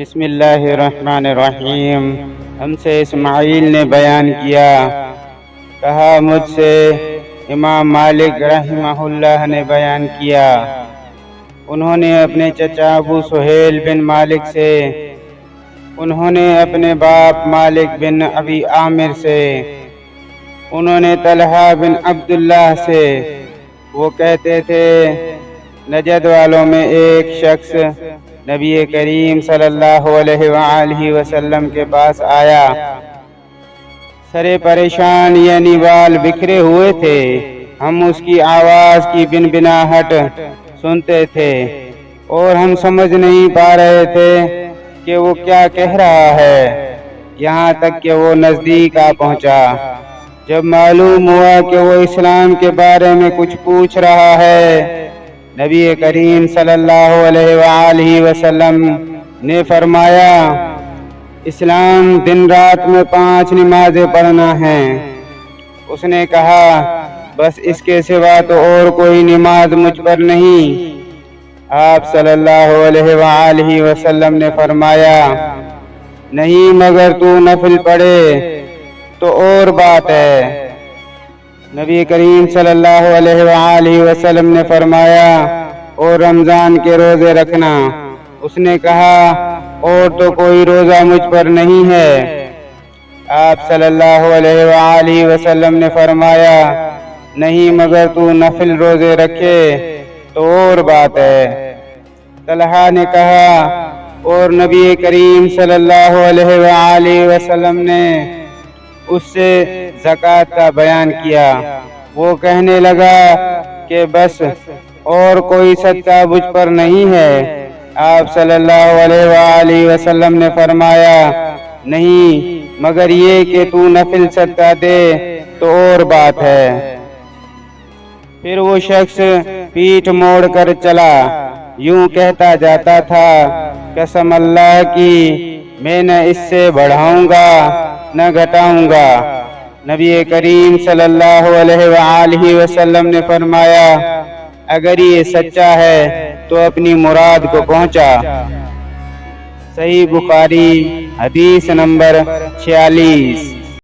بسم اللہ الرحمن الرحیم۔ ہم سے اسماعیل نے بیان کیا، کہا مجھ سے امام مالک رحمہ اللہ نے بیان کیا، انہوں نے اپنے چچا ابو سہیل بن مالک سے، انہوں نے اپنے باپ مالک بن ابی عامر سے، انہوں نے طلحہ بن عبداللہ سے، وہ کہتے تھے نجد والوں میں ایک شخص نبی کریم صلی اللہ علیہ وآلہ وسلم کے پاس آیا، سرے پریشان یعنی بال بکھرے ہوئے تھے، ہم اس کی آواز کی بنبناہٹ سنتے تھے اور ہم سمجھ نہیں پا رہے تھے کہ وہ کیا کہہ رہا ہے، یہاں تک کہ وہ نزدیک آ پہنچا۔ جب معلوم ہوا کہ وہ اسلام کے بارے میں کچھ پوچھ رہا ہے، نبی کریم صلی اللہ علیہ وآلہ وسلم نے فرمایا، اسلام دن رات میں 5 نمازیں پڑھنا ہے۔ اس نے کہا، بس اس کے سوا تو اور کوئی نماز مجھ پر نہیں۔ آپ صلی اللہ علیہ وآلہ وسلم نے فرمایا، نہیں مگر تو نفل پڑھے تو اور بات ہے۔ نبی کریم صلی اللہ علیہ وآلہ وسلم نے فرمایا، اور رمضان کے روزے رکھنا۔ اس نے کہا، اور تو کوئی روزہ مجھ پر نہیں ہے۔ آپ صلی اللہ علیہ وآلہ وسلم نے فرمایا، نہیں مگر تو نفل روزے رکھے تو اور بات ہے۔ طلحہ نے کہا، اور نبی کریم صلی اللہ علیہ وآلہ وسلم نے اس سے زکوٰۃ کا بیان کیا۔ وہ کہنے لگا کہ بس اور کوئی صدقہ مجھ پر نہیں ہے۔ آپ صلی اللہ علیہ وآلہ وسلم نے فرمایا، نہیں مگر یہ کہ تو نفل صدقہ دے تو اور بات ہے۔ پھر وہ شخص پیٹھ موڑ کر چلا، یوں کہتا جاتا تھا، قسم اللہ کی میں نہ اس سے بڑھاؤں گا نہ گھٹاؤں گا۔ نبی کریم صلی اللہ علیہ وآلہ وسلم نے فرمایا، اگر یہ سچا ہے تو اپنی مراد کو پہنچا۔ صحیح بخاری حدیث نمبر 46۔